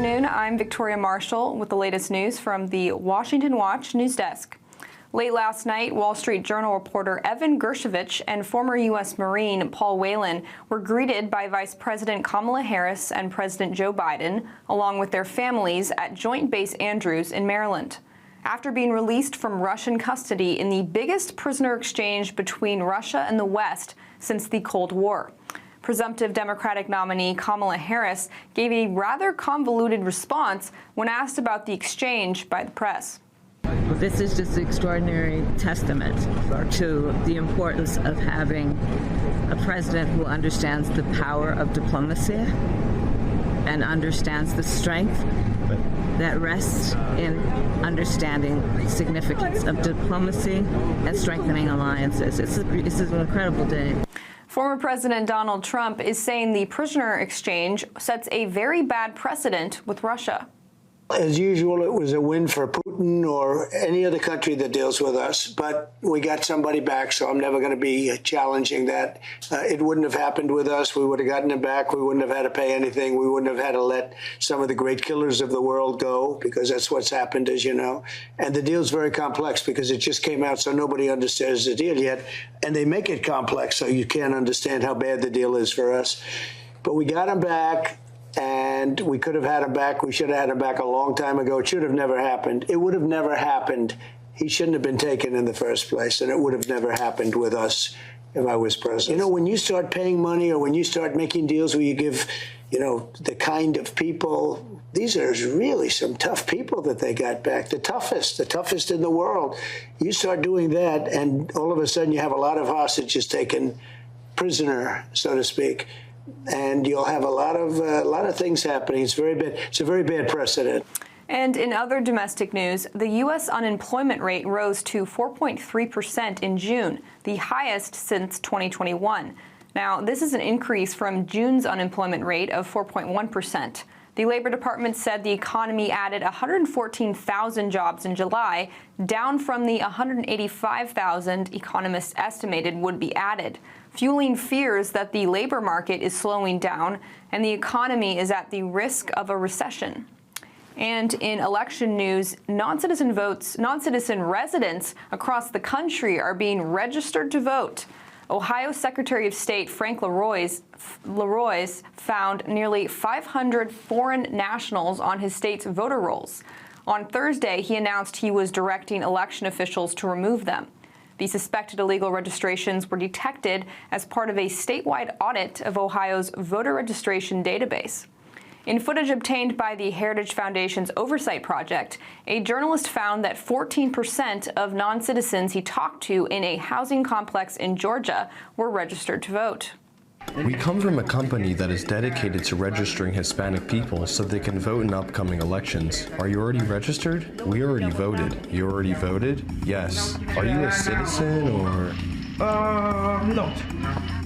afternoon. I'm Victoria Marshall with the latest news from the Washington Watch news desk. Late last night, Wall Street Journal reporter Evan Gershkovich and former U.S. Marine Paul Whelan were greeted by Vice President Kamala Harris and President Joe Biden, along with their families, at Joint Base Andrews in Maryland. After being released from Russian custody in the biggest prisoner exchange between Russia and the West since the Cold War. Presumptive Democratic nominee Kamala Harris gave a rather convoluted response when asked about the exchange by the press. This is just an extraordinary testament to the importance of having a president who understands the power of diplomacy and understands the strength that rests in understanding the significance of diplomacy and strengthening alliances. It's an incredible day. Former President Donald Trump is saying the prisoner exchange sets a very bad precedent with Russia. As usual, it was a win for Putin or any other country that deals with us, but we got somebody back, so I'm never going to be challenging that. It wouldn't have happened with us. We would have gotten it back. We wouldn't have had to pay anything. We wouldn't have had to let some of the great killers of the world go, because that's what's happened, as you know. And the deal's very complex because it just came out, so nobody understands the deal yet. And they make it complex, so you can't understand how bad the deal is for us. But we got him back. And we could have had him back. We should have had him back a long time ago. It should have never happened. It would have never happened. He shouldn't have been taken in the first place, and it would have never happened with us if I was president. You know, when you start paying money or when you start making deals where you give, the kind of people, these are really some tough people that they got back, the toughest in the world. You start doing that, and all of a sudden you have a lot of hostages taken prisoner, so to speak. And you'll have a lot of things happening. It's very bad. It's a very bad precedent. And in other domestic news, the U.S. unemployment rate rose to 4.3% in June, the highest since 2021. Now, this is an increase from June's unemployment rate of 4.1%. The Labor Department said the economy added 114,000 jobs in July, down from the 185,000 economists estimated would be added, fueling fears that the labor market is slowing down and the economy is at the risk of a recession. And in election news, non-citizen residents across the country are being registered to vote. Ohio Secretary of State Frank LaRoy's found nearly 500 foreign nationals on his state's voter rolls. On Thursday, he announced he was directing election officials to remove them. The suspected illegal registrations were detected as part of a statewide audit of Ohio's voter registration database. In footage obtained by the Heritage Foundation's Oversight Project, a journalist found that 14% of non-citizens he talked to in a housing complex in Georgia were registered to vote. We come from a company that is dedicated to registering Hispanic people so they can vote in upcoming elections. Are you already registered? We already voted. You already voted? Yes. Are you a citizen or? No.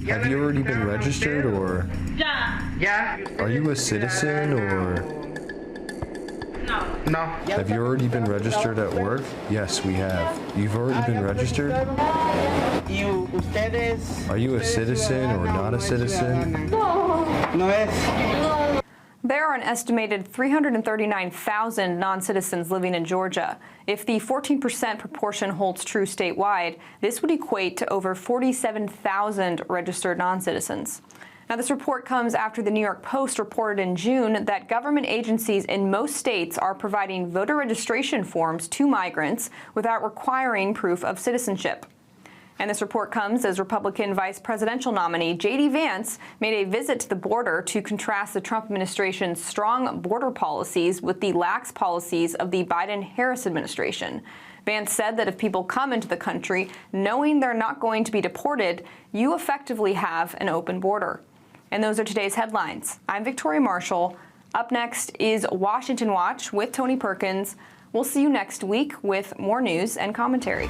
Have you already been registered or? Yeah. Are you a citizen or? No. Have you already been registered at work? Yes, we have. You've already been registered? Are you a citizen or not a citizen? No es. There are an estimated 339,000 non-citizens living in Georgia. If the 14% proportion holds true statewide, this would equate to over 47,000 registered non-citizens. Now, this report comes after the New York Post reported in June that government agencies in most states are providing voter registration forms to migrants without requiring proof of citizenship. And this report comes as Republican vice presidential nominee J.D. Vance made a visit to the border to contrast the Trump administration's strong border policies with the lax policies of the Biden-Harris administration. Vance said that if people come into the country knowing they're not going to be deported, you effectively have an open border. And those are today's headlines. I'm Victoria Marshall. Up next is Washington Watch with Tony Perkins. We'll see you next week with more news and commentary.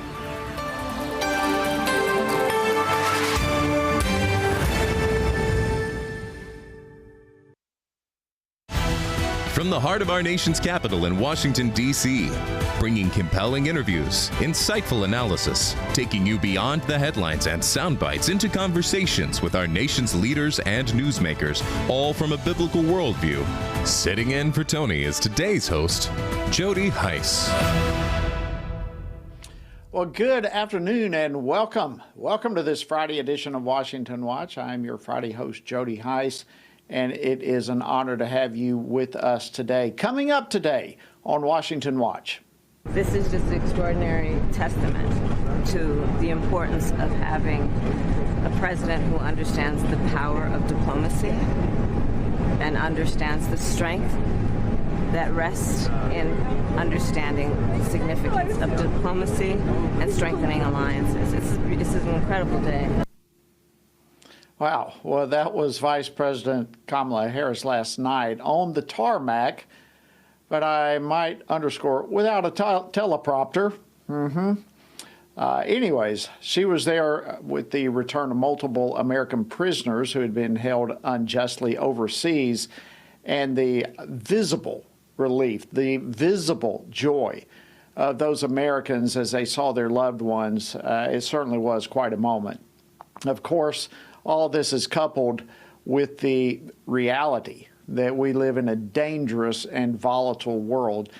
From from the heart of our nation's capital in Washington, D.C., bringing compelling interviews, insightful analysis, taking you beyond the headlines and sound bites into conversations with our nation's leaders and newsmakers, all from a biblical worldview. Sitting in for Tony is today's host, Jody Heiss. Well, good afternoon and welcome. Welcome to this Friday edition of Washington Watch. I'm your Friday host, Jody Heiss, and it is an honor to have you with us today. Coming up today on Washington Watch. This is just an extraordinary testament to the importance of having a president who understands the power of diplomacy and understands the strength that rests in understanding the significance of diplomacy and strengthening alliances. It's an incredible day. Wow. Well, that was Vice President Kamala Harris last night on the tarmac, but I might underscore, without a teleprompter. Anyways, she was there with the return of multiple American prisoners who had been held unjustly overseas, and the visible relief, the visible joy of those Americans as they saw their loved ones. It certainly was quite a moment. Of course, all this is coupled with the reality that we live in a dangerous and volatile world.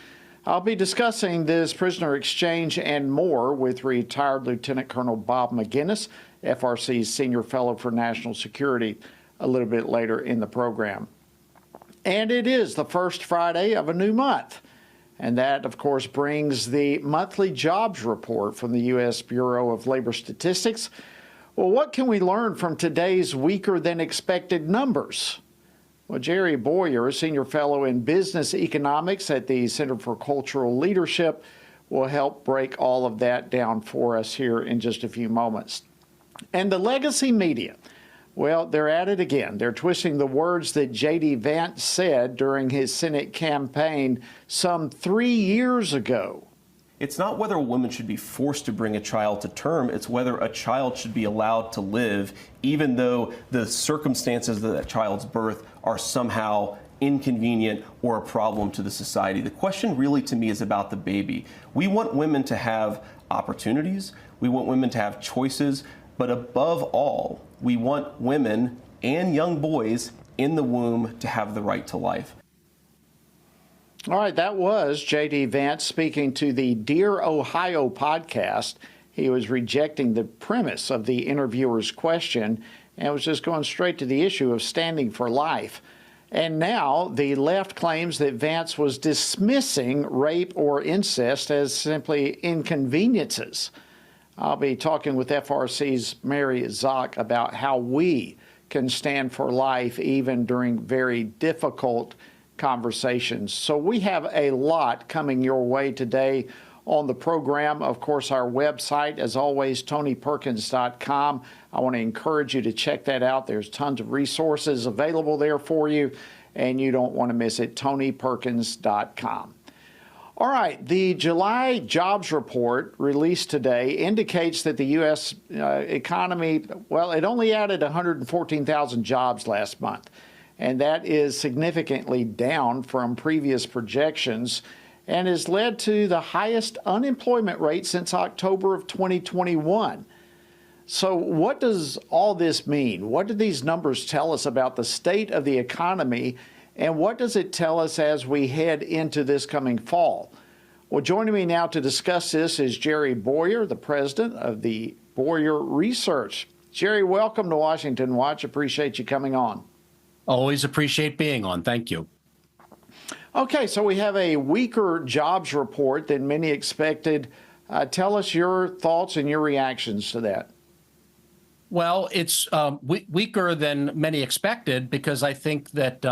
I'll be discussing this prisoner exchange and more with retired Lieutenant Colonel Bob McGinnis, FRC's Senior Fellow for National Security, a little bit later in the program. And it is the first Friday of a new month. And that, of course, brings the monthly jobs report from the U.S. Bureau of Labor Statistics. Well, what can we learn from today's weaker than expected numbers? Well, Jerry Boyer, Senior Fellow in Business Economics at the Center for Cultural Leadership, will help break all of that down for us here in just a few moments. And the legacy media. Well, they're at it again. They're twisting the words that J.D. Vance said during his Senate campaign some 3 years ago. It's not whether a woman should be forced to bring a child to term, it's whether a child should be allowed to live, even though the circumstances of that child's birth are somehow inconvenient or a problem to the society. The question really to me is about the baby. We want women to have opportunities, we want women to have choices, but above all, we want women and young boys in the womb to have the right to life. All right, that was J.D. Vance speaking to the Dear Ohio podcast. He was rejecting the premise of the interviewer's question and was just going straight to the issue of standing for life. And now the left claims that Vance was dismissing rape or incest as simply inconveniences. I'll be talking with FRC's Mary Zock about how we can stand for life even during very difficult conversations. So we have a lot coming your way today on the program. Of course, our website, as always, TonyPerkins.com. I want to encourage you to check that out. There's tons of resources available there for you, and you don't want to miss it, TonyPerkins.com. All right, the July jobs report released today indicates that the U.S. Economy, well, it only added 114,000 jobs last month, and that is significantly down from previous projections and has led to the highest unemployment rate since October of 2021. So what does all this mean? What do these numbers tell us about the state of the economy? And what does it tell us as we head into this coming fall? Well, joining me now to discuss this is Jerry Boyer, the president of the Boyer Research. Jerry, welcome to Washington Watch. Appreciate you coming on. Always appreciate being on. Thank you. Okay, so we have a weaker jobs report than many expected. Tell us your thoughts and your reactions to that. Well, it's weaker than many expected because I think that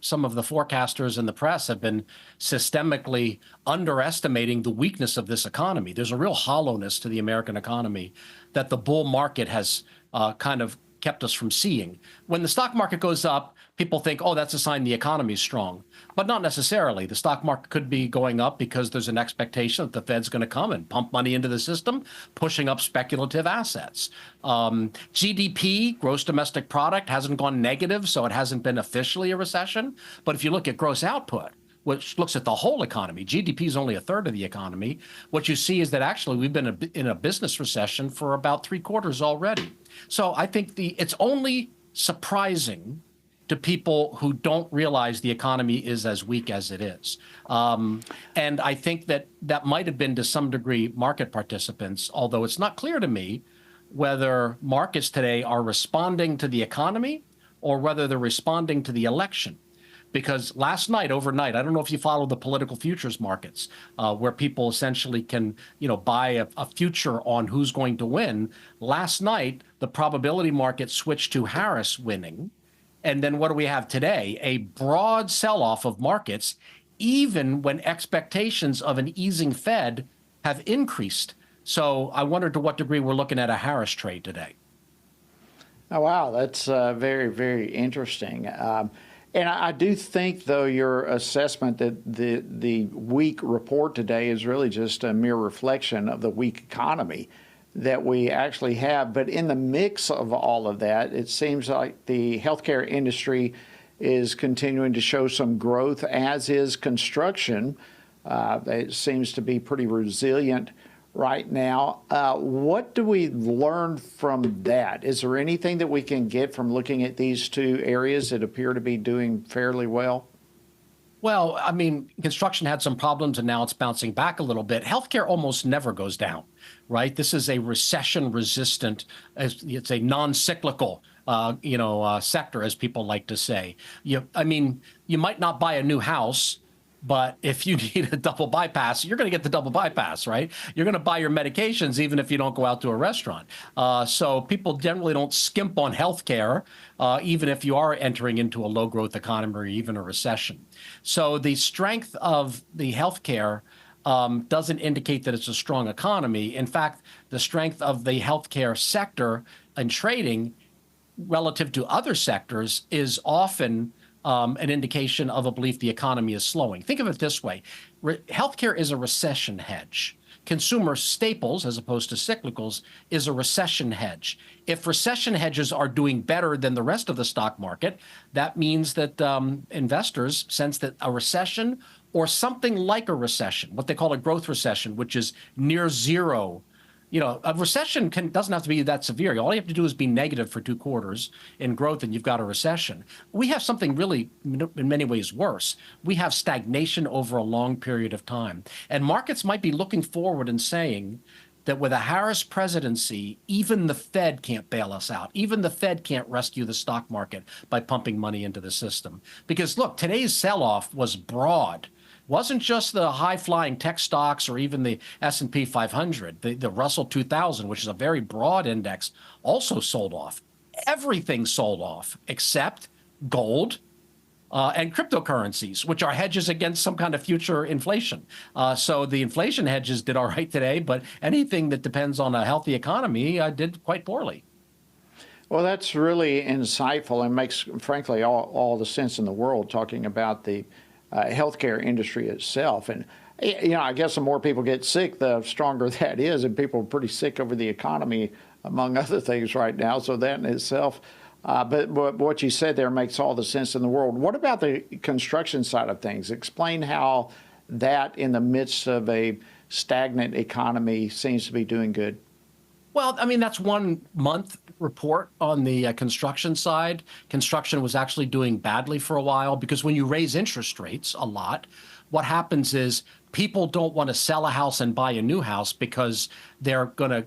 some of the forecasters in the press have been systemically underestimating the weakness of this economy. There's a real hollowness to the American economy that the bull market has kind of kept us from seeing. When the stock market goes up, people think, oh, that's a sign the economy is strong. But not necessarily. The stock market could be going up because there's an expectation that the Fed's going to come and pump money into the system, pushing up speculative assets. GDP, gross domestic product, hasn't gone negative, so it hasn't been officially a recession. But if you look at gross output, which looks at the whole economy. GDP is only a third of the economy. What you see is that actually we've been in a business recession for about 3/4 already. So I think it's only surprising to people who don't realize the economy is as weak as it is. And I think that might have been to some degree market participants, although it's not clear to me whether markets today are responding to the economy or whether they're responding to the election. Because last night, overnight, I don't know if you follow the political futures markets, where people essentially can, buy a future on who's going to win. Last night, the probability market switched to Harris winning. And then what do we have today? A broad sell-off of markets, even when expectations of an easing Fed have increased. So I wonder to what degree we're looking at a Harris trade today. Oh, wow. That's very, very interesting. And I do think, though, your assessment that the weak report today is really just a mere reflection of the weak economy that we actually have. But in the mix of all of that, it seems like the healthcare industry is continuing to show some growth, as is construction. It seems to be pretty resilient right now. What do we learn from that? Is there anything that we can get from looking at these two areas that appear to be doing fairly well? Well, I mean, construction had some problems and now it's bouncing back a little bit. Healthcare almost never goes down, right? This is a recession-resistant, it's a non-cyclical, sector, as people like to say. You might not buy a new house, but if you need a double bypass, you're going to get the double bypass, right? You're going to buy your medications even if you don't go out to a restaurant. So people generally don't skimp on healthcare, even if you are entering into a low-growth economy or even a recession. So the strength of the healthcare doesn't indicate that it's a strong economy. In fact, the strength of the healthcare sector and trading relative to other sectors is often an indication of a belief the economy is slowing. Think of it this way. Healthcare is a recession hedge. Consumer staples, as opposed to cyclicals, is a recession hedge. If recession hedges are doing better than the rest of the stock market, that means that investors sense that a recession or something like a recession, what they call a growth recession, which is near zero. A recession doesn't have to be that severe. All you have to do is be negative for 2 quarters in growth and you've got a recession. We have something really, in many ways, worse. We have stagnation over a long period of time. And markets might be looking forward and saying that with a Harris presidency, even the Fed can't bail us out. Even the Fed can't rescue the stock market by pumping money into the system. Because, look, today's sell-off was broad. Wasn't just the high-flying tech stocks or even the S&P 500. The Russell 2000, which is a very broad index, also sold off. Everything sold off except gold and cryptocurrencies, which are hedges against some kind of future inflation. So the inflation hedges did all right today, but anything that depends on a healthy economy did quite poorly. Well, that's really insightful and makes, frankly, all the sense in the world, talking about the healthcare industry itself. And, I guess the more people get sick, the stronger that is. And people are pretty sick over the economy, among other things right now. So that in itself, but what you said there makes all the sense in the world. What about the construction side of things? Explain how that, in the midst of a stagnant economy, seems to be doing good. Well, I mean, that's 1 month report on the construction side. Construction was actually doing badly for a while because when you raise interest rates a lot, what happens is people don't want to sell a house and buy a new house because they're going to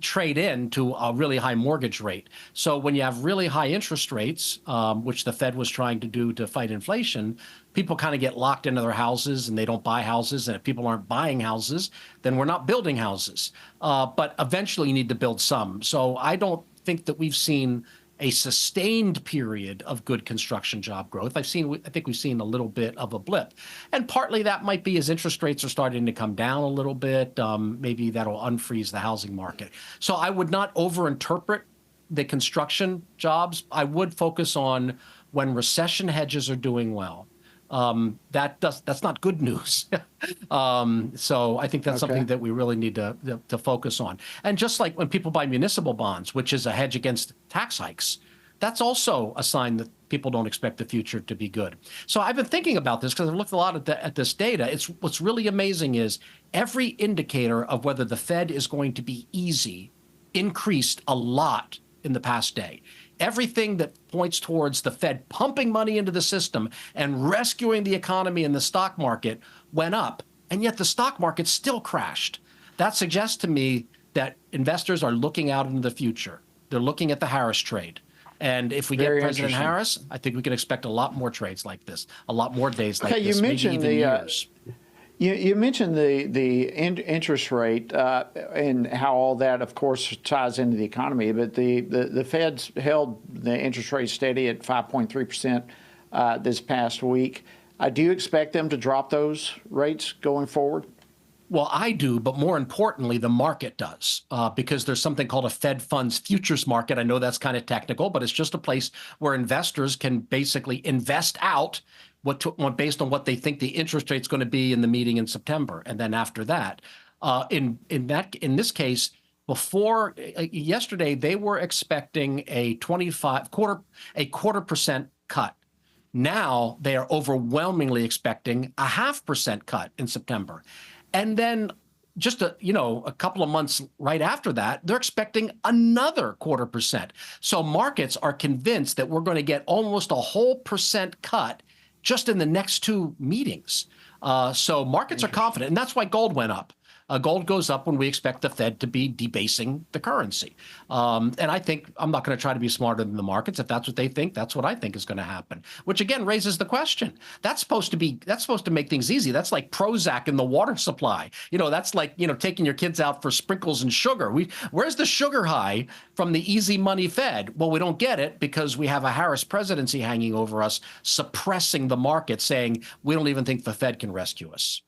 trade in to a really high mortgage rate. So when you have really high interest rates, which the Fed was trying to do to fight inflation, people kind of get locked into their houses and they don't buy houses. And if people aren't buying houses, then we're not building houses. But eventually you need to build some. So I don't think that we've seen a sustained period of good construction job growth. I think we've seen a little bit of a blip. And partly that might be as interest rates are starting to come down a little bit. Maybe that'll unfreeze the housing market. So I would not overinterpret the construction jobs. I would focus on when recession hedges are doing well. That's not good news. So I think that's something that we really need to focus on. And just like when people buy municipal bonds, which is a hedge against tax hikes, that's also a sign that people don't expect the future to be good. So I've been thinking about this because I've looked a lot at this data. What's really amazing is every indicator of whether the Fed is going to be easy increased a lot in the past day. Everything that points towards the Fed pumping money into the system and rescuing the economy and the stock market went up, and yet the stock market still crashed. That suggests to me that investors are looking out into the future. They're looking at the Harris trade. And if we get President Harris, I think we can expect a lot more trades like this, a lot more days like this, maybe even years. You mentioned the interest rate and how all that, of course, ties into the economy. But the Fed's held the interest rate steady at 5.3% this past week. Do you expect them to drop those rates going forward? Well, I do, but more importantly, the market does, because there's something called a Fed funds futures market. I know that's kind of technical, but it's just a place where investors can basically invest out based on what they think the interest rate's going to be in the meeting in September, and then after that, in this case, before yesterday, they were expecting a quarter percent cut. Now they are overwhelmingly expecting a 0.5% cut in September. And then just a couple of months right after that, they're expecting another 0.25%. So markets are convinced that we're going to get almost a whole percent cut just in the next two meetings. So markets are confident, and that's why gold went up. Gold goes up when we expect the Fed to be debasing the currency. And I think I'm not going to try to be smarter than the markets. If that's what they think, that's what I think is going to happen, which again raises the question. That's supposed to make things easy. That's like Prozac in the water supply. That's like, taking your kids out for sprinkles and sugar. Where's the sugar high from the easy money Fed? Well, we don't get it because we have a Harris presidency hanging over us, suppressing the market, saying we don't even think the Fed can rescue us.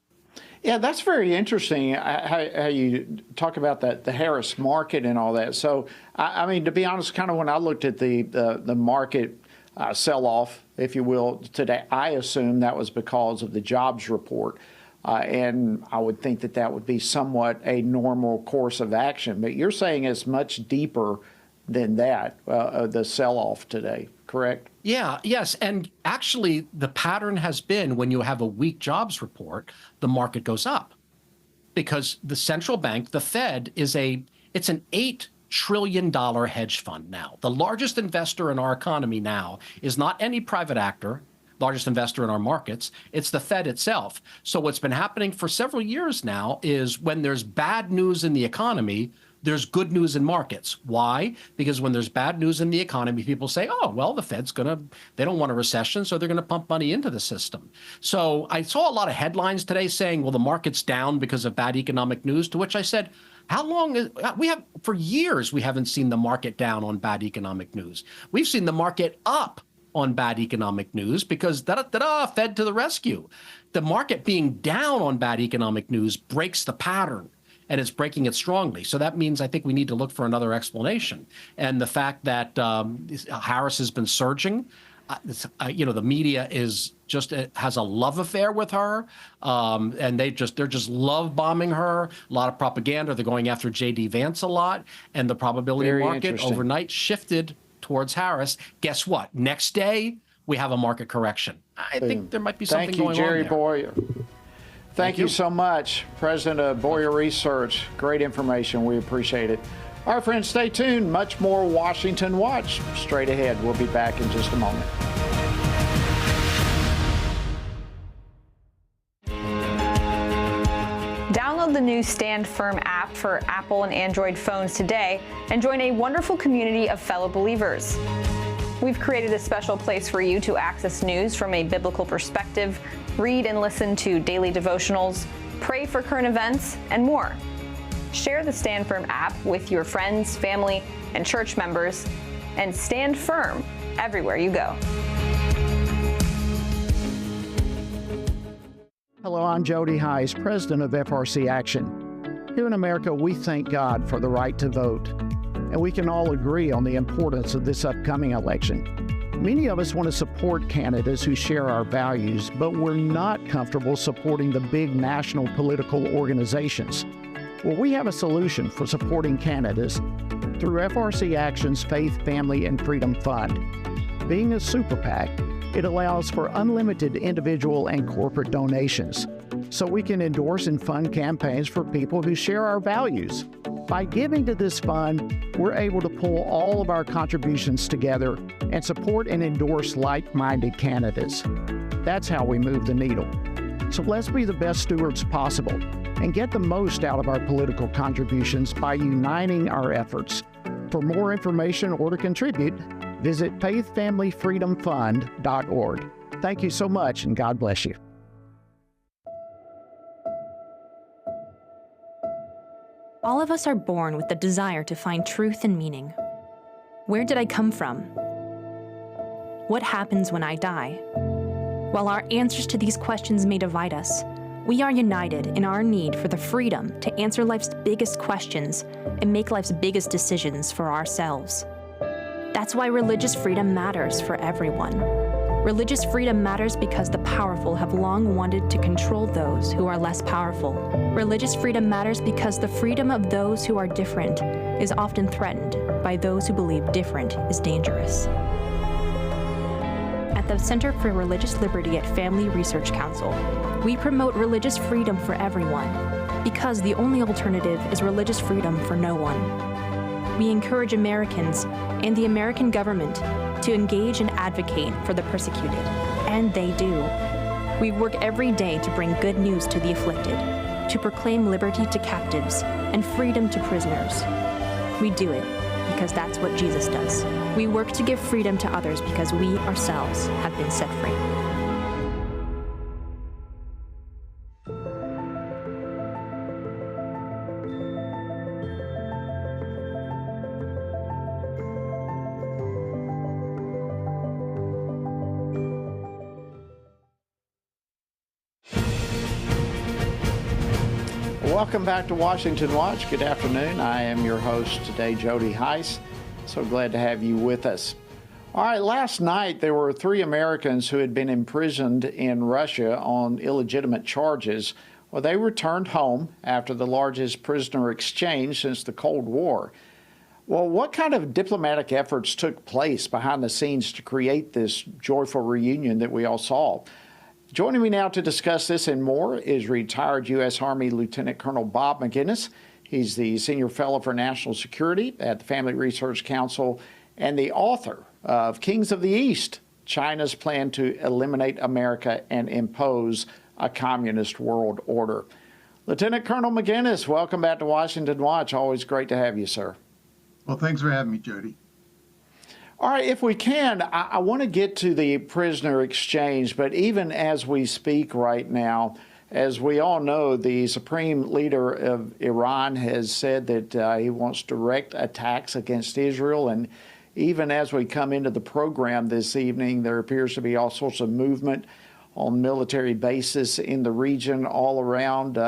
Yeah, that's very interesting how you talk about the Harris market and all that. So, I mean, to be honest, kind of when I looked at the market sell-off, if you will, today, I assume that was because of the jobs report. And I would think that would be somewhat a normal course of action. But you're saying it's much deeper than that, the sell-off today, correct? Yeah, yes. And actually, the pattern has been when you have a weak jobs report, the market goes up because the central bank, the Fed, it's an $8 trillion hedge fund now. The largest investor in our economy now is not any private actor, largest investor in our markets, it's the Fed itself. So what's been happening for several years now is when there's bad news in the economy, there's good news in markets. Why? Because when there's bad news in the economy, people say, oh, well, the Fed's they don't want a recession, so they're going to pump money into the system. So I saw a lot of headlines today saying, well, the market's down because of bad economic news, to which I said, for years, we haven't seen the market down on bad economic news. We've seen the market up on bad economic news because Fed to the rescue. The market being down on bad economic news breaks the pattern. And it's breaking it strongly. So that means I think we need to look for another explanation. And the fact that Harris has been surging, the media has a love affair with her, and they're just love bombing her. A lot of propaganda. They're going after J.D. Vance a lot, and the probability market overnight shifted towards Harris. Guess what? Next day we have a market correction. I think there might be something going on there. Thank you, Jerry Boyer. Thank you so much, President of Boyer Research. Great information. We appreciate it. All right, friends, stay tuned. Much more Washington Watch straight ahead. We'll be back in just a moment. Download the new Stand Firm app for Apple and Android phones today and join a wonderful community of fellow believers. We've created a special place for you to access news from a biblical perspective, read and listen to daily devotionals, pray for current events, and more. Share the Stand Firm app with your friends, family, and church members, and stand firm everywhere you go. Hello, I'm Jody Hice, president of FRC Action. Here in America, we thank God for the right to vote, and we can all agree on the importance of this upcoming election. Many of us want to support candidates who share our values, but we're not comfortable supporting the big national political organizations. Well, we have a solution for supporting candidates through FRC Action's Faith, Family, and Freedom Fund. Being a super PAC, it allows for unlimited individual and corporate donations, so we can endorse and fund campaigns for people who share our values. By giving to this fund, we're able to pull all of our contributions together and support and endorse like-minded candidates. That's how we move the needle. So let's be the best stewards possible and get the most out of our political contributions by uniting our efforts. For more information or to contribute, visit faithfamilyfreedomfund.org. Thank you so much, and God bless you. All of us are born with the desire to find truth and meaning. Where did I come from? What happens when I die? While our answers to these questions may divide us, we are united in our need for the freedom to answer life's biggest questions and make life's biggest decisions for ourselves. That's why religious freedom matters for everyone. Religious freedom matters because the powerful have long wanted to control those who are less powerful. Religious freedom matters because the freedom of those who are different is often threatened by those who believe different is dangerous. At the Center for Religious Liberty at Family Research Council, we promote religious freedom for everyone because the only alternative is religious freedom for no one. We encourage Americans and the American government to engage and advocate for the persecuted, and they do. We work every day to bring good news to the afflicted, to proclaim liberty to captives and freedom to prisoners. We do it because that's what Jesus does. We work to give freedom to others because we ourselves have been set free. Welcome back to Washington Watch. Good afternoon. I am your host today, Jody Heiss. So glad to have you with us. All right, last night there were 3 Americans who had been imprisoned in Russia on illegitimate charges. Well, they returned home after the largest prisoner exchange since the Cold War. Well, what kind of diplomatic efforts took place behind the scenes to create this joyful reunion that we all saw? Joining me now to discuss this and more is retired U.S. Army Lieutenant Colonel Bob Maginnis. He's the Senior Fellow for National Security at the Family Research Council and the author of Kings of the East, China's Plan to Eliminate America and Impose a Communist World Order. Lieutenant Colonel Maginnis, welcome back to Washington Watch. Always great to have you, sir. Well, thanks for having me, Jody. All right, if we can, I want to get to the prisoner exchange, but even as we speak right now, as we all know, the supreme leader of Iran has said that he wants direct attacks against Israel. And even as we come into the program this evening, there appears to be all sorts of movement on military bases in the region all around.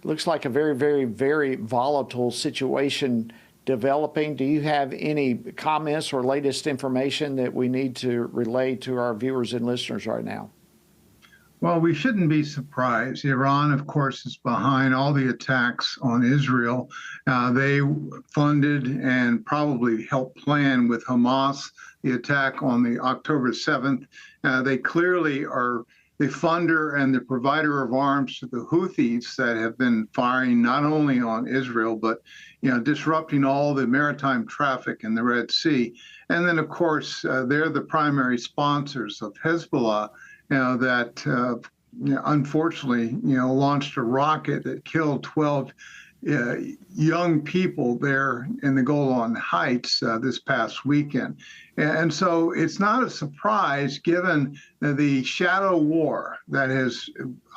Looks like a very, very, very volatile situation developing. Do you have any comments or latest information that we need to relay to our viewers and listeners right now? Well, we shouldn't be surprised. Iran, of course, is behind all the attacks on Israel. They funded and probably helped plan with Hamas the attack on the October 7th. They clearly are the funder and the provider of arms to the Houthis that have been firing not only on Israel, but disrupting all the maritime traffic in the Red Sea. And then, of course, they're the primary sponsors of Hezbollah, that unfortunately, launched a rocket that killed 12 young people there in the Golan Heights this past weekend. And so it's not a surprise given the shadow war that has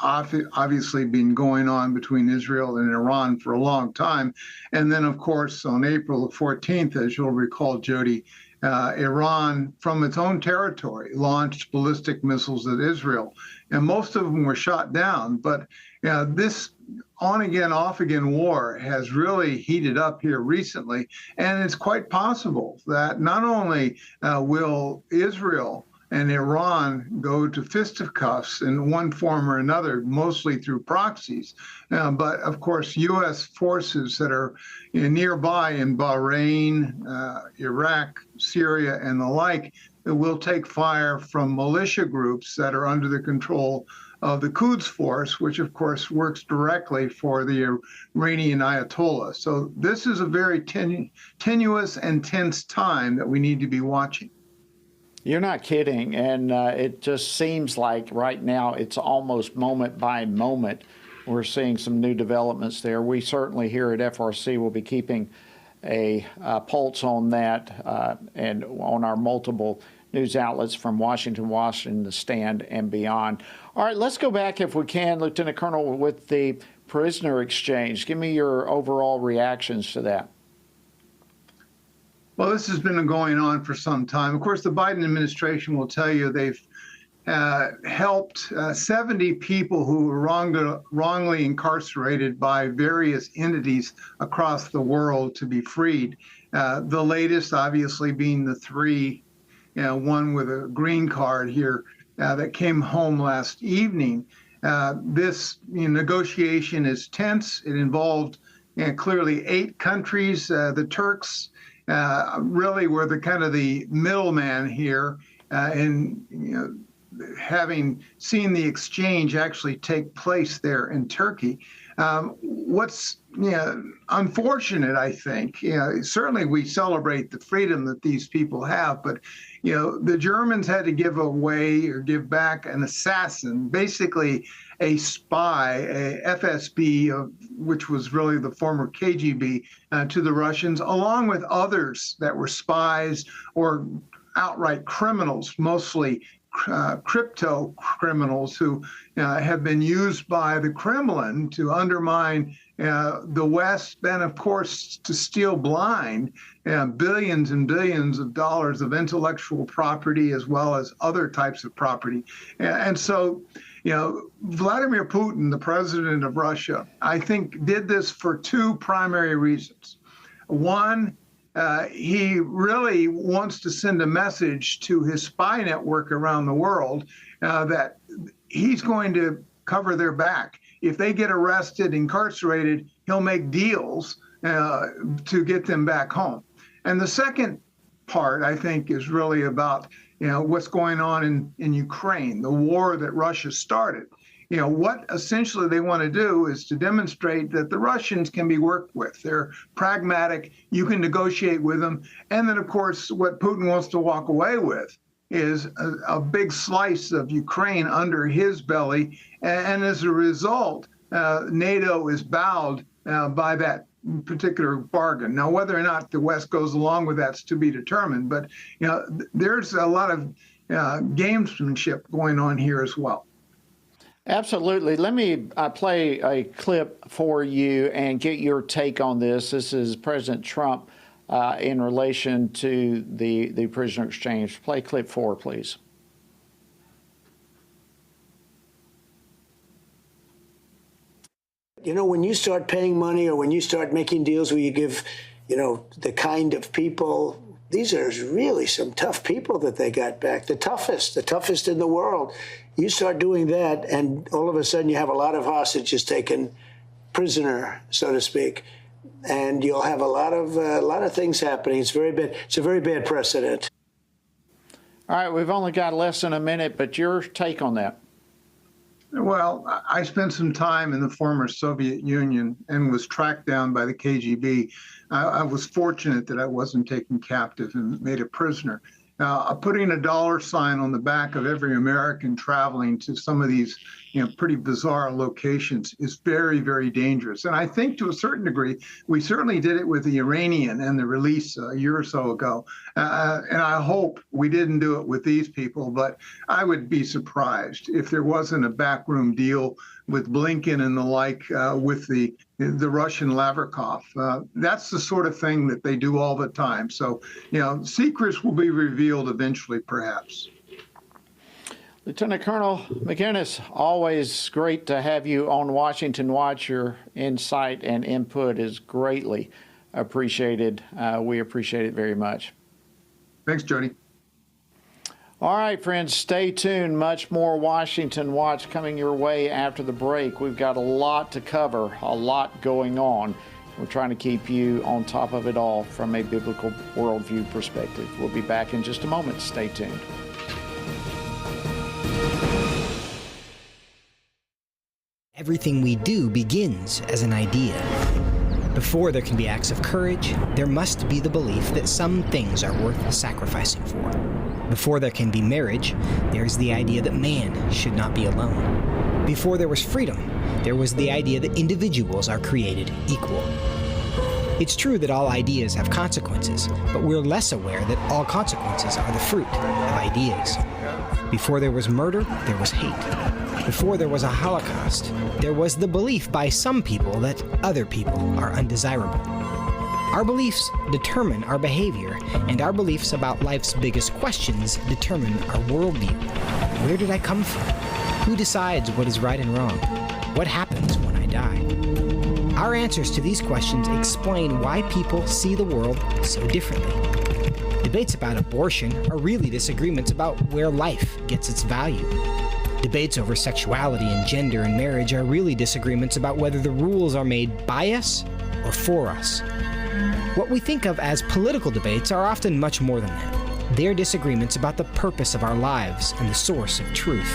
obviously been going on between Israel and Iran for a long time. And then, of course, on April the 14th, as you'll recall, Jody, Iran, from its own territory, launched ballistic missiles at Israel. And most of them were shot down. But this on-again, off-again war has really heated up here recently. And it's quite possible that not only will Israel and Iran go to fisticuffs in one form or another, mostly through proxies. But of course, U.S. forces that are nearby in Bahrain, Iraq, Syria, and the like will take fire from militia groups that are under the control of the Quds Force, which of course works directly for the Iranian Ayatollah. So this is a very tenuous and tense time that we need to be watching. You're not kidding. And it just seems like right now it's almost moment by moment we're seeing some new developments there. We certainly here at FRC will be keeping a pulse on that and on our multiple news outlets from Washington, The Stand, and beyond. All right, let's go back, if we can, Lieutenant Colonel, with the prisoner exchange. Give me your overall reactions to that. Well, this has been going on for some time. Of course, the Biden administration will tell you they've helped 70 people who were wrongly incarcerated by various entities across the world to be freed. The latest, obviously, being the three, one with a green card here that came home last evening. This negotiation is tense. It involved clearly 8 countries. The Turks really were the kind of the middleman here, and having seen the exchange actually take place there in Turkey. What's unfortunate, I think, certainly we celebrate the freedom that these people have, but the Germans had to give away or give back an assassin, basically a spy, a FSB, which was really the former KGB, to the Russians, along with others that were spies or outright criminals, mostly crypto criminals who have been used by the Kremlin to undermine the West, and of course to steal blind billions and billions of dollars of intellectual property as well as other types of property. And so, Vladimir Putin, the president of Russia, I think did this for 2 primary reasons. One, he really wants to send a message to his spy network around the world that he's going to cover their back. If they get arrested, incarcerated, he'll make deals to get them back home. And the second part, I think, is really about what's going on in Ukraine, the war that Russia started. What essentially they want to do is to demonstrate that the Russians can be worked with. They're pragmatic. You can negotiate with them. And then, of course, what Putin wants to walk away with is a big slice of Ukraine under his belly. And as a result, NATO is bowed by that particular bargain. Now, whether or not the West goes along with that's to be determined. But, there's a lot of gamesmanship going on here as well. Absolutely. Let me play a clip for you and get your take on this. This is President Trump in relation to the prisoner exchange. Play clip 4, please. When you start paying money or when you start making deals where you give, the kind of people, these are really some tough people that they got back, the toughest in the world. You start doing that, and all of a sudden you have a lot of hostages taken prisoner, so to speak, and you'll have a lot of things happening. It's very bad. It's a very bad precedent. All right, we've only got less than a minute, but your take on that. Well, I spent some time in the former Soviet Union and was tracked down by the KGB. I was fortunate that I wasn't taken captive and made a prisoner. Putting a dollar sign on the back of every American traveling to some of these pretty bizarre locations is very, very dangerous. And I think to a certain degree, we certainly did it with the Iranian and the release a year or so ago. And I hope we didn't do it with these people, but I would be surprised if there wasn't a backroom deal with Blinken and the like with the Russian Lavrikov. That's the sort of thing that they do all the time. So, secrets will be revealed eventually, perhaps. Lieutenant Colonel McInnes, always great to have you on Washington Watch. Your insight and input is greatly appreciated. We appreciate it very much. Thanks, Jody. All right, friends, stay tuned. Much more Washington Watch coming your way after the break. We've got a lot to cover, a lot going on. We're trying to keep you on top of it all from a biblical worldview perspective. We'll be back in just a moment. Stay tuned. Everything we do begins as an idea. Before there can be acts of courage, there must be the belief that some things are worth sacrificing for. Before there can be marriage, there is the idea that man should not be alone. Before there was freedom, there was the idea that individuals are created equal. It's true that all ideas have consequences, but we're less aware that all consequences are the fruit of ideas. Before there was murder, there was hate. Before there was a Holocaust, there was the belief by some people that other people are undesirable. Our beliefs determine our behavior, and our beliefs about life's biggest questions determine our worldview. Where did I come from? Who decides what is right and wrong? What happens when I die? Our answers to these questions explain why people see the world so differently. Debates about abortion are really disagreements about where life gets its value. Debates over sexuality and gender and marriage are really disagreements about whether the rules are made by us or for us. What we think of as political debates are often much more than that. They're disagreements about the purpose of our lives and the source of truth.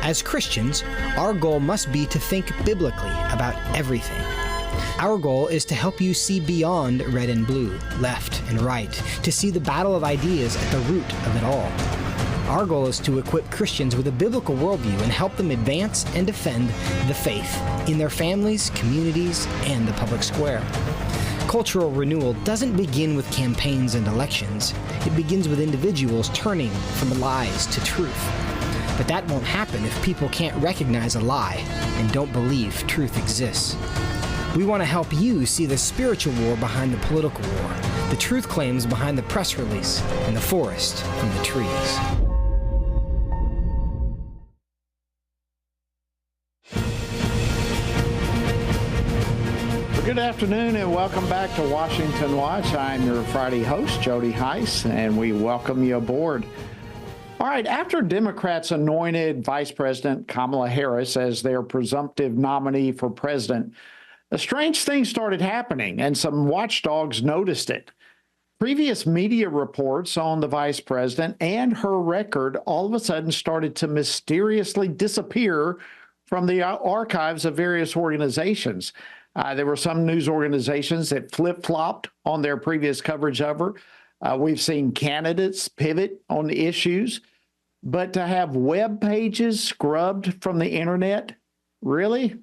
As Christians, our goal must be to think biblically about everything. Our goal is to help you see beyond red and blue, left and right, to see the battle of ideas at the root of it all. Our goal is to equip Christians with a biblical worldview and help them advance and defend the faith in their families, communities, and the public square. Cultural renewal doesn't begin with campaigns and elections. It begins with individuals turning from lies to truth. But that won't happen if people can't recognize a lie and don't believe truth exists. We want to help you see the spiritual war behind the political war, the truth claims behind the press release, and the forest from the trees. Good afternoon and welcome back to Washington Watch. I'm your Friday host, Jody Heiss, and we welcome you aboard. All right, after Democrats anointed Vice President Kamala Harris as their presumptive nominee for president, a strange thing started happening, and some watchdogs noticed it. Previous media reports on the vice president and her record all of a sudden started to mysteriously disappear from the archives of various organizations. There were some news organizations that flip-flopped on their previous coverage of her. We've seen candidates pivot on the issues, but to have web pages scrubbed from the internet, really?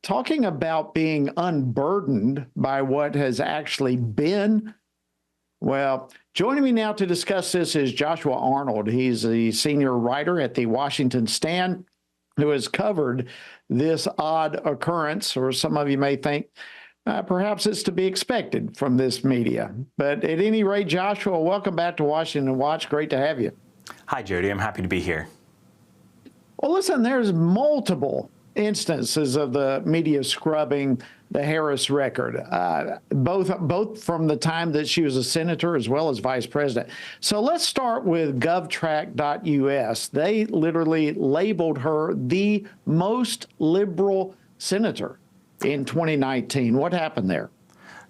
Talking about being unburdened by what has actually been. Well, joining me now to discuss this is Joshua Arnold. He's the senior writer at the Washington Stand who has covered this odd occurrence, or some of you may think perhaps it's to be expected from this media. But at any rate, Joshua, welcome back to Washington Watch. Great to have you. Hi, Jody. I'm happy to be here. Well, listen, there's multiple instances of the media scrubbing the Harris record, both from the time that she was a senator as well as vice president. So let's start with govtrack.us. They literally labeled her the most liberal senator in 2019. What happened there?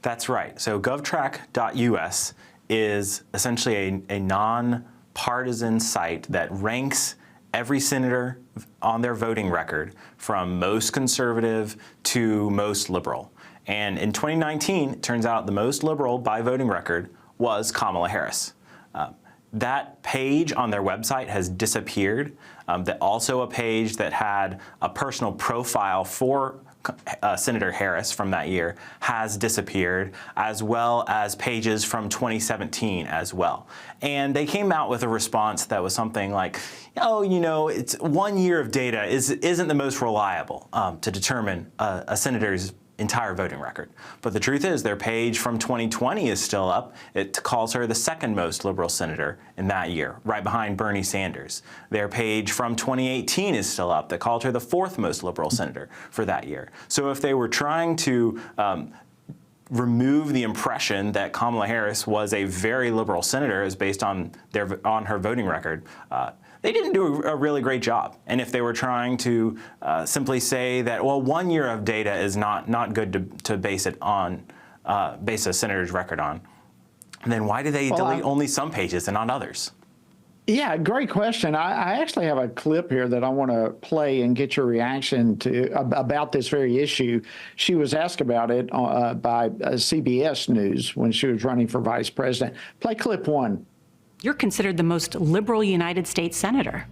That's right. So govtrack.us is essentially a non-partisan site that ranks every senator on their voting record from most conservative to most liberal. And in 2019, it turns out the most liberal by voting record was Kamala Harris. That page on their website has disappeared. Also a page that had a personal profile for Senator Harris from that year has disappeared, as well as pages from 2017 as well. And they came out with a response that was something like, oh, you know, it's 1 year of data isn't the most reliable to determine a senator's entire voting record. But the truth is their page from 2020 is still up. It calls her the second most liberal senator in that year, right behind Bernie Sanders. Their page from 2018 is still up that called her the fourth most liberal senator for that year. So if they were trying to remove the impression that Kamala Harris was a very liberal senator is based on her voting record. They didn't do a really great job. And if they were trying to simply say that, well, 1 year of data is not good to base it on, base a senator's record on, then why do they delete only some pages and not others? Yeah, great question. I actually have a clip here that I want to play and get your reaction to about this very issue. She was asked about it by CBS News when she was running for vice president. Play clip 1. You're considered the most liberal United States senator.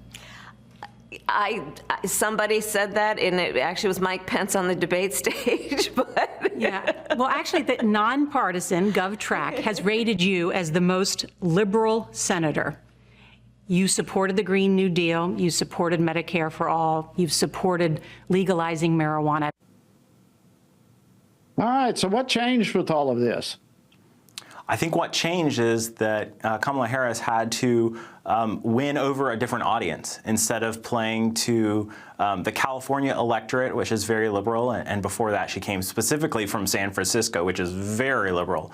Somebody said that, and it actually was Mike Pence on the debate stage. But yeah, well, actually, the nonpartisan GovTrack has rated you as the most liberal senator. You supported the Green New Deal. You supported Medicare for all. You've supported legalizing marijuana. All right, so what changed with all of this? I think what changed is that Kamala Harris had to win over a different audience instead of playing to the California electorate, which is very liberal, and before that she came specifically from San Francisco, which is very liberal.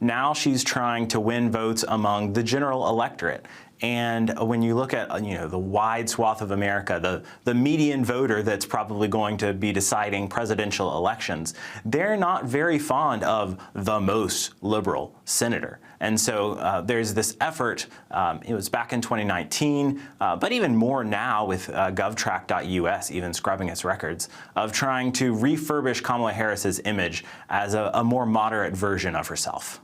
Now she's trying to win votes among the general electorate. And when you look at the wide swath of America, the median voter that's probably going to be deciding presidential elections, they're not very fond of the most liberal senator. And so there's this effort, it was back in 2019, but even more now with govtrack.us even scrubbing its records, of trying to refurbish Kamala Harris's image as a more moderate version of herself.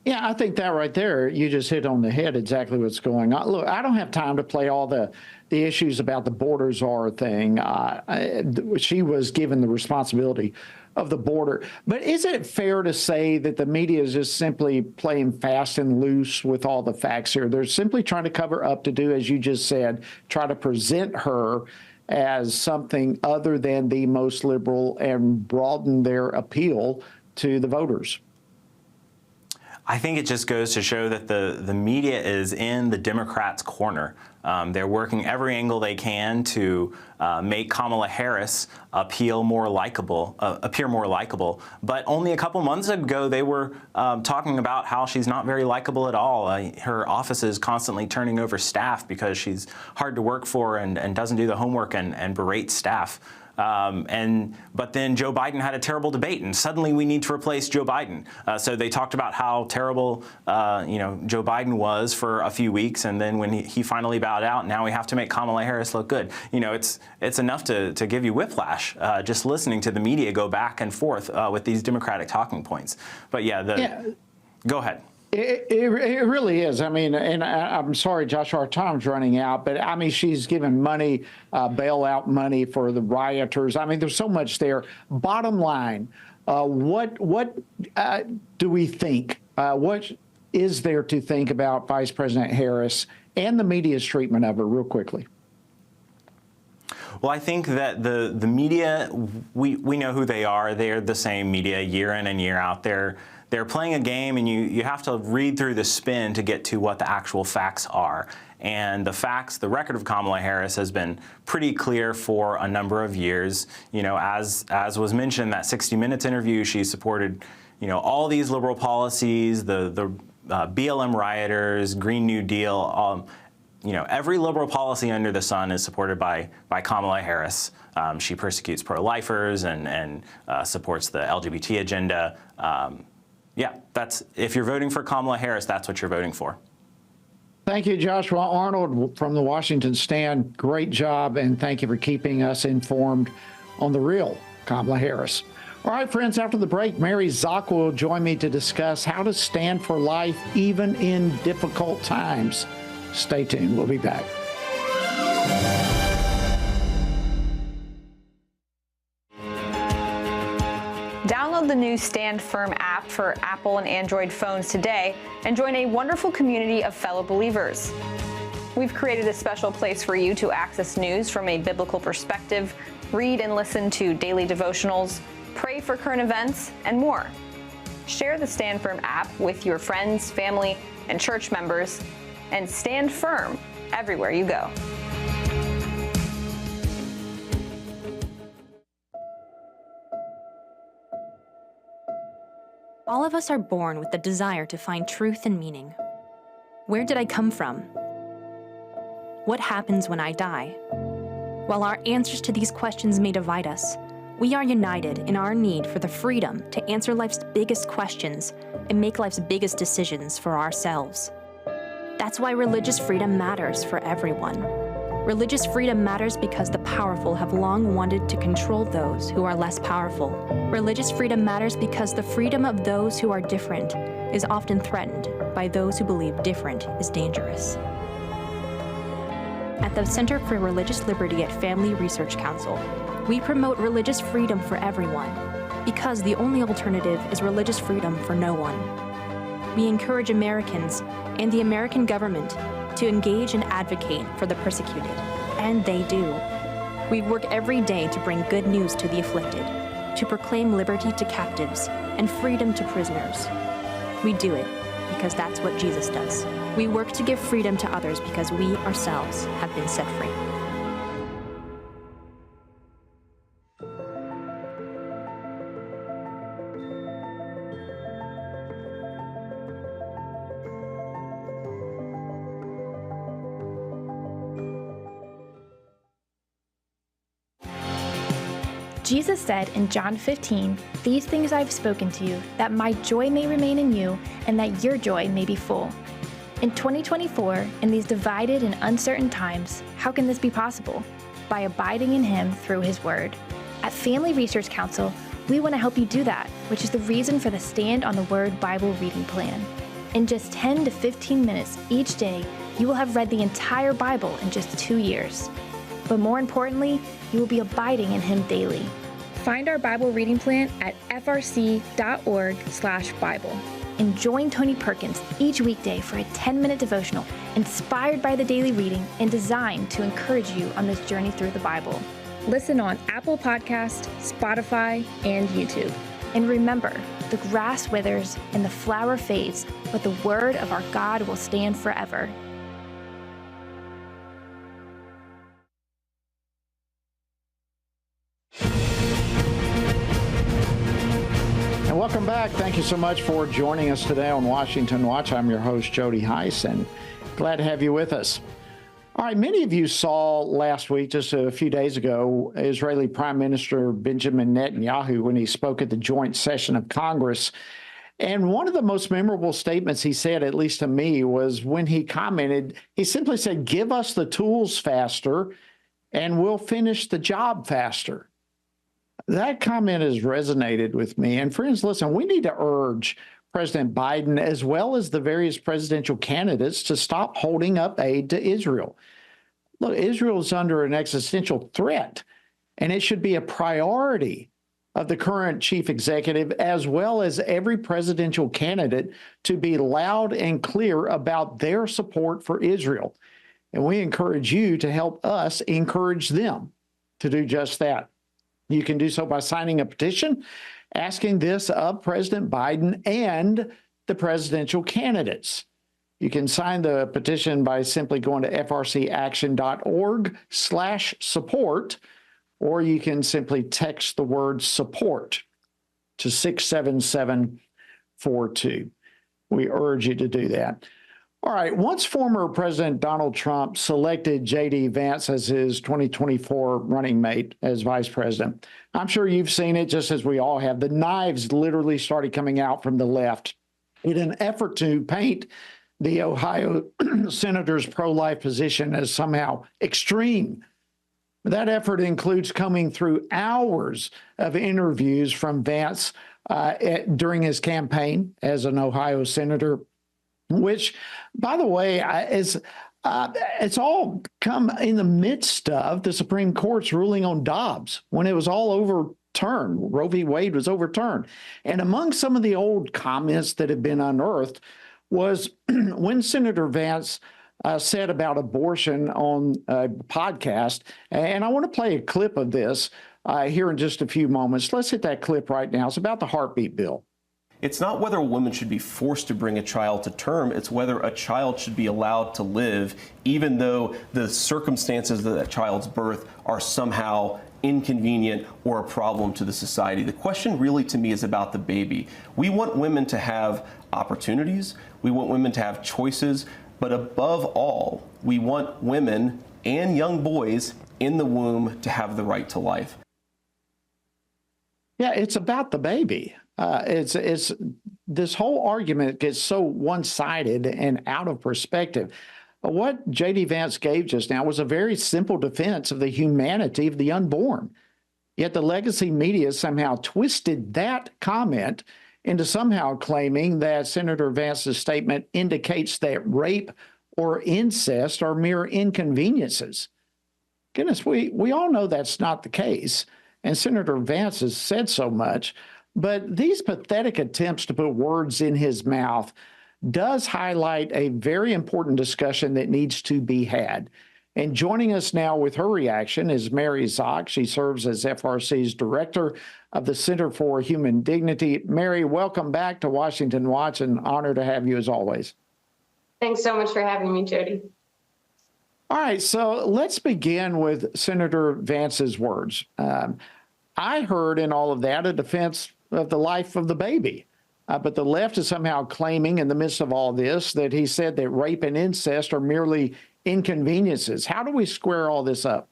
Yeah, I think that right there, you just hit on the head exactly what's going on. Look, I don't have time to play all the issues about the border czar thing. She was given the responsibility of the border. But is it fair to say that the media is just simply playing fast and loose with all the facts here? They're simply trying to cover up to do, as you just said, try to present her as something other than the most liberal and broaden their appeal to the voters. I think it just goes to show that the media is in the Democrats' corner. They're working every angle they can to make Kamala Harris appear more likable. But only a couple months ago, they were talking about how she's not very likable at all. Her office is constantly turning over staff because she's hard to work for and doesn't do the homework and berates staff. But then Joe Biden had a terrible debate, and suddenly we need to replace Joe Biden. So they talked about how terrible, Joe Biden was for a few weeks, and then when he finally bowed out, now we have to make Kamala Harris look good. It's enough to give you whiplash just listening to the media go back and forth with these Democratic talking points. But go ahead. It really is. I mean, and I'm sorry, Josh, our time's running out, but I mean, she's given money, bailout money for the rioters. I mean, there's so much there. Bottom line, what do we think? What is there to think about Vice President Harris and the media's treatment of her, real quickly? Well, I think that the media, we know who they are. They're the same media year in and year out. They're playing a game, and you have to read through the spin to get to what the actual facts are. And the record of Kamala Harris has been pretty clear for a number of years. As was mentioned in that 60 Minutes interview, she supported, all these liberal policies, the BLM rioters, Green New Deal, every liberal policy under the sun is supported by Kamala Harris. She persecutes pro-lifers and supports the LGBT agenda. If you're voting for Kamala Harris, that's what you're voting for. Thank you, Joshua Arnold from the Washington Stand. Great job, and thank you for keeping us informed on the real Kamala Harris. All right, friends, after the break, Mary Zock will join me to discuss how to stand for life even in difficult times. Stay tuned. We'll be back. Download the new Stand Firm app for Apple and Android phones today and join a wonderful community of fellow believers. We've created a special place for you to access news from a biblical perspective, read and listen to daily devotionals, pray for current events, and more. Share the Stand Firm app with your friends, family, and church members, and stand firm everywhere you go. All of us are born with the desire to find truth and meaning. Where did I come from? What happens when I die? While our answers to these questions may divide us, we are united in our need for the freedom to answer life's biggest questions and make life's biggest decisions for ourselves. That's why religious freedom matters for everyone. Religious freedom matters because the powerful have long wanted to control those who are less powerful. Religious freedom matters because the freedom of those who are different is often threatened by those who believe different is dangerous. At the Center for Religious Liberty at Family Research Council, we promote religious freedom for everyone because the only alternative is religious freedom for no one. We encourage Americans and the American government to engage and advocate for the persecuted, and they do. We work every day to bring good news to the afflicted, to proclaim liberty to captives and freedom to prisoners. We do it because that's what Jesus does. We work to give freedom to others because we ourselves have been set free. Jesus said in John 15, "These things I've spoken to you, that my joy may remain in you, and that your joy may be full." In 2024, in these divided and uncertain times, how can this be possible? By abiding in Him through His Word. At Family Research Council, we want to help you do that, which is the reason for the Stand on the Word Bible reading plan. In just 10 to 15 minutes each day, you will have read the entire Bible in just 2 years. But more importantly, you will be abiding in Him daily. Find our Bible reading plan at frc.org/Bible. And join Tony Perkins each weekday for a 10-minute devotional inspired by the daily reading and designed to encourage you on this journey through the Bible. Listen on Apple Podcast, Spotify, and YouTube. And remember, the grass withers and the flower fades, but the word of our God will stand forever. Welcome back. Thank you so much for joining us today on Washington Watch. I'm your host, Jody Heiss, and glad to have you with us. All right, many of you saw last week, just a few days ago, Israeli Prime Minister Benjamin Netanyahu when he spoke at the joint session of Congress. And one of the most memorable statements he said, at least to me, was when he commented, he simply said, "Give us the tools faster and we'll finish the job faster." That comment has resonated with me. And friends, listen, we need to urge President Biden, as well as the various presidential candidates, to stop holding up aid to Israel. Look, Israel is under an existential threat, and it should be a priority of the current chief executive, as well as every presidential candidate, to be loud and clear about their support for Israel. And we encourage you to help us encourage them to do just that. You can do so by signing a petition asking this of President Biden and the presidential candidates. You can sign the petition by simply going to frcaction.org/support, or you can simply text the word support to 67742. We urge you to do that. All right, once former President Donald Trump selected J.D. Vance as his 2024 running mate as vice president, I'm sure you've seen it just as we all have. The knives literally started coming out from the left in an effort to paint the Ohio senator's pro-life position as somehow extreme. That effort includes combing through hours of interviews from Vance during his campaign as an Ohio senator, which, by the way, it's all come in the midst of the Supreme Court's ruling on Dobbs when it was all overturned. Roe v. Wade was overturned. And among some of the old comments that have been unearthed was when Senator Vance said about abortion on a podcast. And I want to play a clip of this here in just a few moments. Let's hit that clip right now. It's about the heartbeat bill. It's not whether a woman should be forced to bring a child to term, it's whether a child should be allowed to live, even though the circumstances of that child's birth are somehow inconvenient or a problem to the society. The question really to me is about the baby. We want women to have opportunities, we want women to have choices, but above all, we want women and young boys in the womb to have the right to life. Yeah, it's about the baby. It's this whole argument gets so one-sided and out of perspective. What J.D. Vance gave just now was a very simple defense of the humanity of the unborn. Yet the legacy media somehow twisted that comment into somehow claiming that Senator Vance's statement indicates that rape or incest are mere inconveniences. Goodness, we all know that's not the case, and Senator Vance has said so much, but these pathetic attempts to put words in his mouth does highlight a very important discussion that needs to be had. And joining us now with her reaction is Mary Zock. She serves as FRC's director of the Center for Human Dignity. Mary, welcome back to Washington Watch, and honor to have you as always. Thanks so much for having me, Jody. All right, so let's begin with Senator Vance's words. I heard in all of that a defense of the life of the baby. But the left is somehow claiming in the midst of all this that he said that rape and incest are merely inconveniences. How do we square all this up?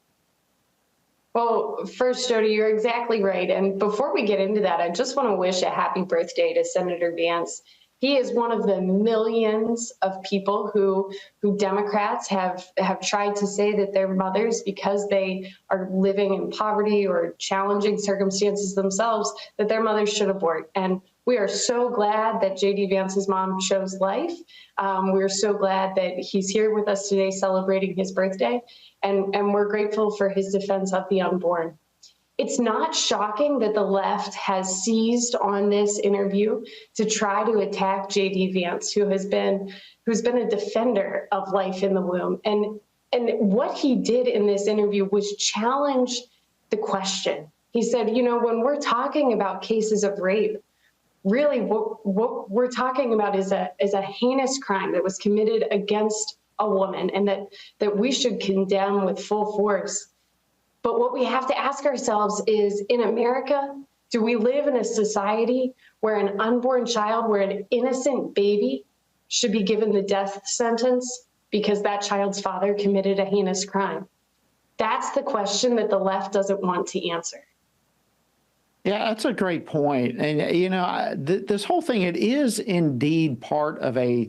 Well, first, Jody, you're exactly right. And before we get into that, I just want to wish a happy birthday to Senator Vance. He is one of the millions of people who Democrats have tried to say that they're mothers because they are living in poverty or challenging circumstances themselves, that their mothers should abort. And we are so glad that J.D. Vance's mom chose life. We're so glad that he's here with us today celebrating his birthday, and we're grateful for his defense of the unborn. It's not shocking that the left has seized on this interview to try to attack J.D. Vance, who's been a defender of life in the womb. And what he did in this interview was challenge the question. He said, you know, when we're talking about cases of rape, really what we're talking about is a heinous crime that was committed against a woman, and that we should condemn with full force. But what we have to ask ourselves is, in America, do we live in a society where an unborn child, where an innocent baby should be given the death sentence because that child's father committed a heinous crime? That's the question that the left doesn't want to answer. Yeah, that's a great point. And, you know, this whole thing, it is indeed part of a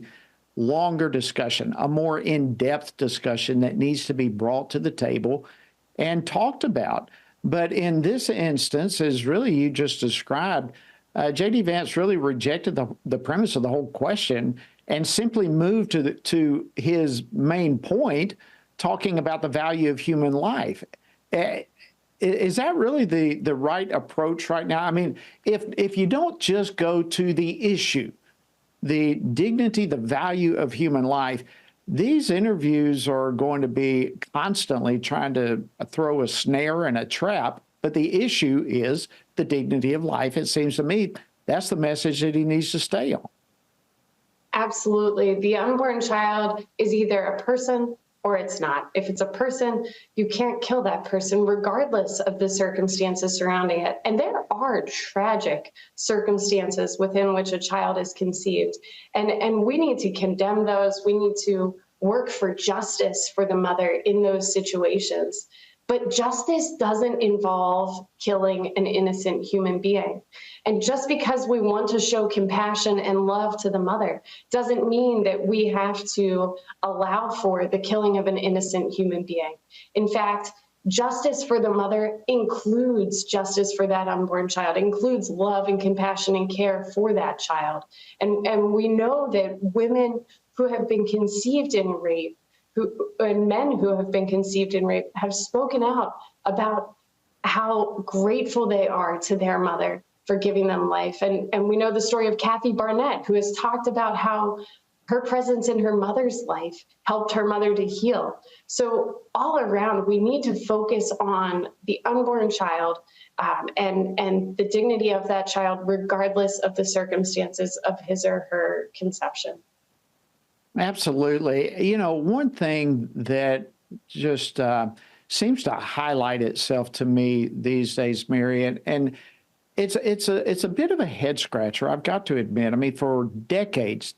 longer discussion, a more in-depth discussion that needs to be brought to the table and talked about. But in this instance, as really you just described, J.D. Vance really rejected the premise of the whole question and simply moved to his main point, talking about the value of human life. Is that really the right approach right now? I mean, if you don't just go to the issue, the dignity, the value of human life, these interviews are going to be constantly trying to throw a snare and a trap. But the issue is the dignity of life. It seems to me that's the message that he needs to stay on. Absolutely. The unborn child is either a person or it's not. If it's a person, you can't kill that person regardless of the circumstances surrounding it. And there are tragic circumstances within which a child is conceived. And we need to condemn those. We need to work for justice for the mother in those situations. But justice doesn't involve killing an innocent human being. And just because we want to show compassion and love to the mother doesn't mean that we have to allow for the killing of an innocent human being. In fact, justice for the mother includes justice for that unborn child, includes love and compassion and care for that child. And we know that women who have been conceived in rape, and men who have been conceived in rape, have spoken out about how grateful they are to their mother for giving them life. And we know the story of Kathy Barnett, who has talked about how her presence in her mother's life helped her mother to heal. So all around, we need to focus on the unborn child and the dignity of that child, regardless of the circumstances of his or her conception. Absolutely. You know, one thing that just seems to highlight itself to me these days, Mary. And it's a bit of a head scratcher, I've got to admit. I mean, for decades,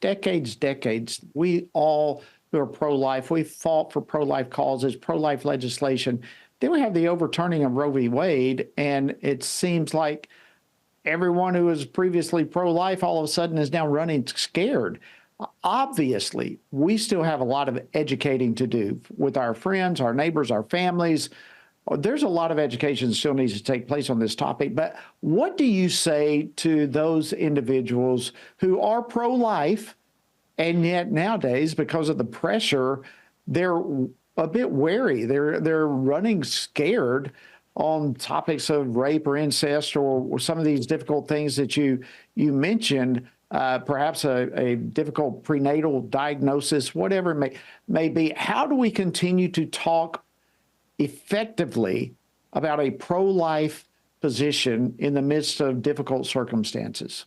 we all who are pro-life, we fought for pro-life causes, pro-life legislation. Then we have the overturning of Roe v. Wade, and it seems like everyone who was previously pro-life all of a sudden is now running scared. Obviously, we still have a lot of educating to do with our friends, our neighbors, our families. There's a lot of education that still needs to take place on this topic. But what do you say to those individuals who are pro-life, and yet nowadays, because of the pressure, they're a bit wary. They're running scared on topics of rape or incest or some of these difficult things that you mentioned, perhaps a difficult prenatal diagnosis, whatever it may be. How do we continue to talk effectively about a pro-life position in the midst of difficult circumstances?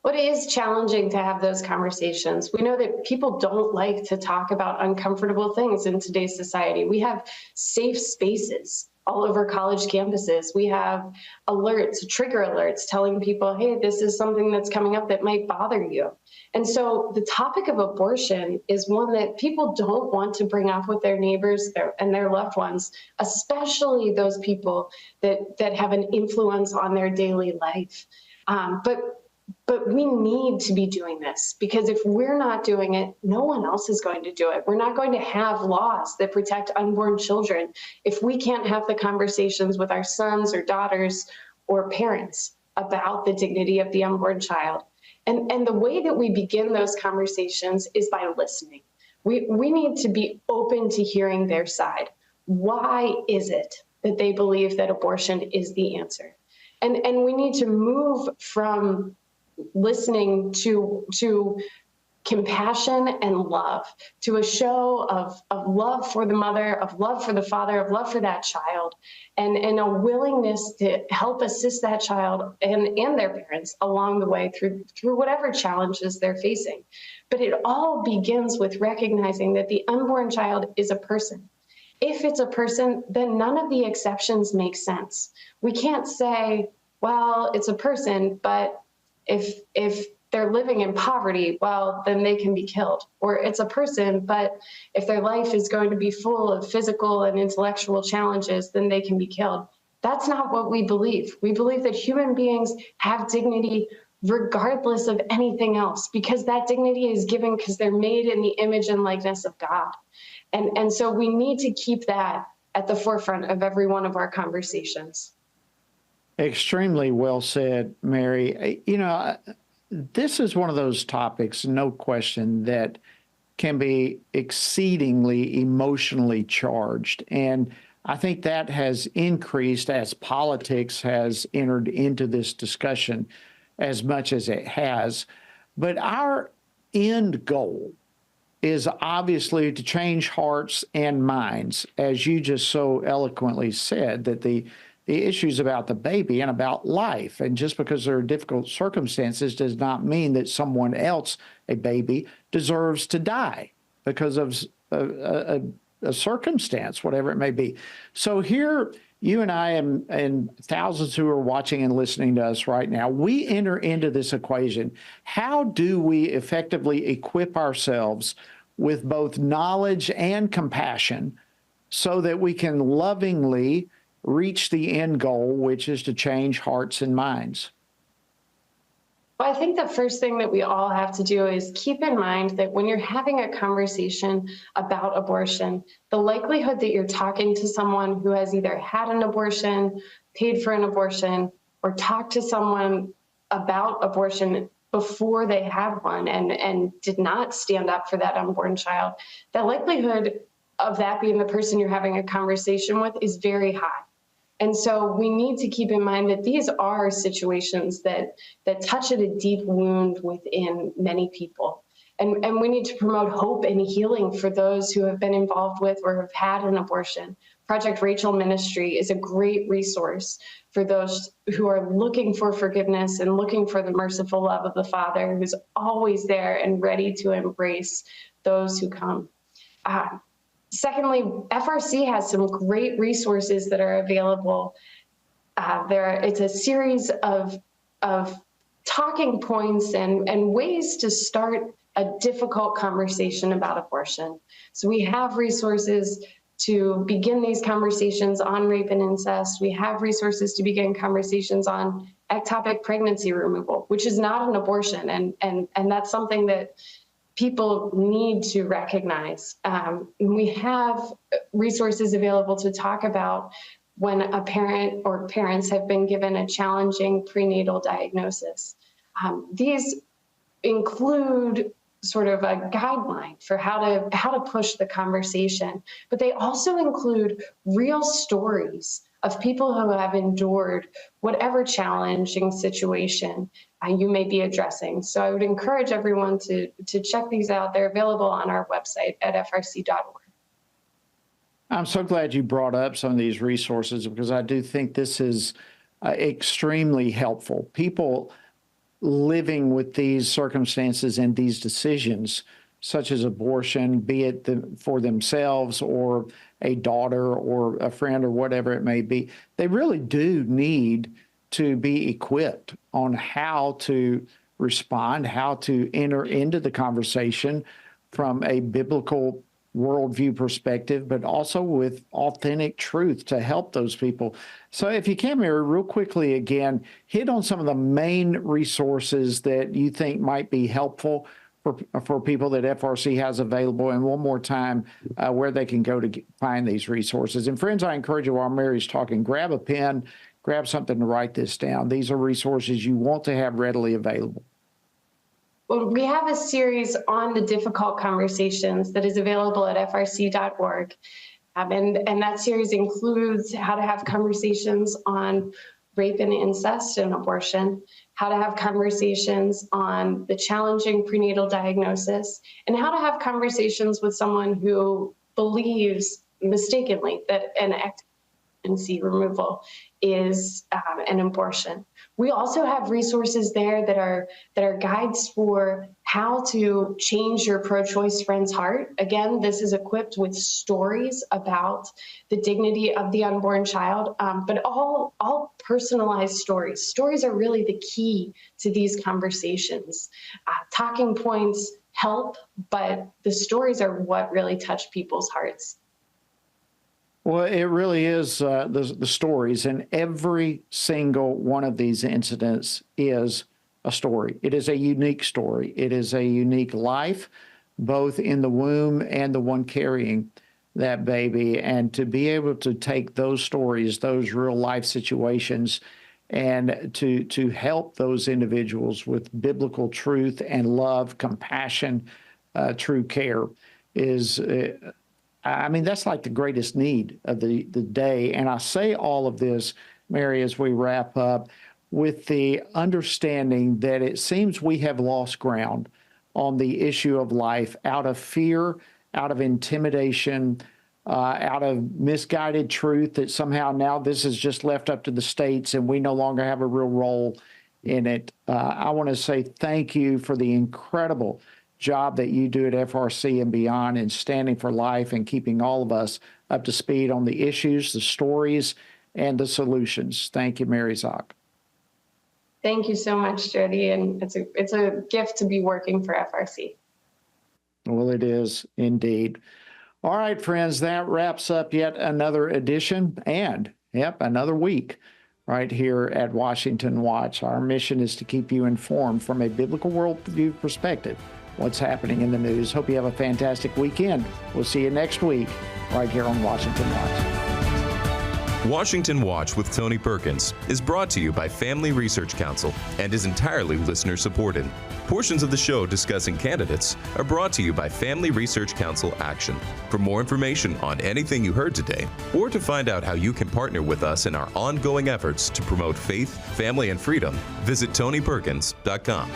Well, it is challenging to have those conversations. We know that people don't like to talk about uncomfortable things in today's society. We have safe spaces all over college campuses. We have alerts, trigger alerts, telling people, hey, this is something that's coming up that might bother you. And so the topic of abortion is one that people don't want to bring up with their neighbors and their loved ones, especially those people that have an influence on their daily life. But we need to be doing this, because if we're not doing it, no one else is going to do it. We're not going to have laws that protect unborn children if we can't have the conversations with our sons or daughters or parents about the dignity of the unborn child. And the way that we begin those conversations is by listening. We need to be open to hearing their side. Why is it that they believe that abortion is the answer? And we need to move from listening to compassion and love, to a show of love for the mother, of love for the father, of love for that child, and a willingness to help assist that child and their parents along the way through whatever challenges they're facing. But it all begins with recognizing that the unborn child is a person. If it's a person, then none of the exceptions make sense. We can't say, well, it's a person, but if they're living in poverty, well, then they can be killed. Or it's a person, but if their life is going to be full of physical and intellectual challenges, then they can be killed. That's not what we believe. We believe that human beings have dignity regardless of anything else, because that dignity is given because they're made in the image and likeness of God. And so we need to keep that at the forefront of every one of our conversations. Extremely well said, Mary. You know, this is one of those topics, no question, that can be exceedingly emotionally charged. And I think that has increased as politics has entered into this discussion as much as it has. But our end goal is obviously to change hearts and minds, as you just so eloquently said, that the issues about the baby and about life. And just because there are difficult circumstances does not mean that someone else, a baby, deserves to die because of a circumstance, whatever it may be. So here, you and I and thousands who are watching and listening to us right now, we enter into this equation. How do we effectively equip ourselves with both knowledge and compassion so that we can lovingly reach the end goal, which is to change hearts and minds? Well, I think the first thing that we all have to do is keep in mind that when you're having a conversation about abortion, the likelihood that you're talking to someone who has either had an abortion, paid for an abortion, or talked to someone about abortion before they had one and did not stand up for that unborn child, the likelihood of that being the person you're having a conversation with is very high. And so we need to keep in mind that these are situations that touch at a deep wound within many people. And we need to promote hope and healing for those who have been involved with or have had an abortion. Project Rachel Ministry is a great resource for those who are looking for forgiveness and looking for the merciful love of the Father, who's always there and ready to embrace those who come. Secondly, FRC has some great resources that are available. It's a series of talking points and ways to start a difficult conversation about abortion. So we have resources to begin these conversations on rape and incest. We have resources to begin conversations on ectopic pregnancy removal, which is not an abortion, and that's something that people need to recognize. We have resources available to talk about when a parent or parents have been given a challenging prenatal diagnosis. These include sort of a guideline for how to push the conversation, but they also include real stories of people who have endured whatever challenging situation you may be addressing. So I would encourage everyone to check these out. They're available on our website at frc.org. I'm so glad you brought up some of these resources, because I do think this is extremely helpful. People living with these circumstances and these decisions, such as abortion, be it for themselves or a daughter or a friend or whatever it may be, they really do need to be equipped on how to respond, how to enter into the conversation from a biblical worldview perspective, but also with authentic truth to help those people. So if you can, Mary, real quickly again, hit on some of the main resources that you think might be helpful for people that FRC has available, and one more time, where they can go to find these resources. And friends, I encourage you, while Mary's talking, grab a pen, grab something to write this down. These are resources you want to have readily available. Well, we have a series on the difficult conversations that is available at frc.org. And that series includes how to have conversations on rape and incest and abortion, how to have conversations on the challenging prenatal diagnosis, and how to have conversations with someone who believes mistakenly that an pregnancy removal is an abortion. We also have resources there that are guides for how to change your pro-choice friend's heart. Again, this is equipped with stories about the dignity of the unborn child, but all personalized stories. Stories are really the key to these conversations. Talking points help, but the stories are what really touch people's hearts. Well, it really is the stories, and every single one of these incidents is a story. It is a unique story. It is a unique life, both in the womb and the one carrying that baby. And to be able to take those stories, those real life situations, and to help those individuals with biblical truth and love, compassion, true care is I mean, that's like the greatest need of the day. And I say all of this, Mary, as we wrap up, with the understanding that it seems we have lost ground on the issue of life out of fear, out of intimidation, out of misguided truth that somehow now this is just left up to the states and we no longer have a real role in it. I want to say thank you for the incredible job that you do at FRC and beyond in standing for life and keeping all of us up to speed on the issues, the stories, and the solutions. Thank you, Mary Zock. Thank you so much, Jody, and it's a gift to be working for FRC. Well, it is indeed. All right, friends, that wraps up yet another edition and, another week right here at Washington Watch. Our mission is to keep you informed from a biblical worldview perspective what's happening in the news. Hope you have a fantastic weekend. We'll see you next week right here on Washington Watch. Washington Watch with Tony Perkins is brought to you by Family Research Council and is entirely listener-supported. Portions of the show discussing candidates are brought to you by Family Research Council Action. For more information on anything you heard today, or to find out how you can partner with us in our ongoing efforts to promote faith, family, and freedom, visit tonyperkins.com.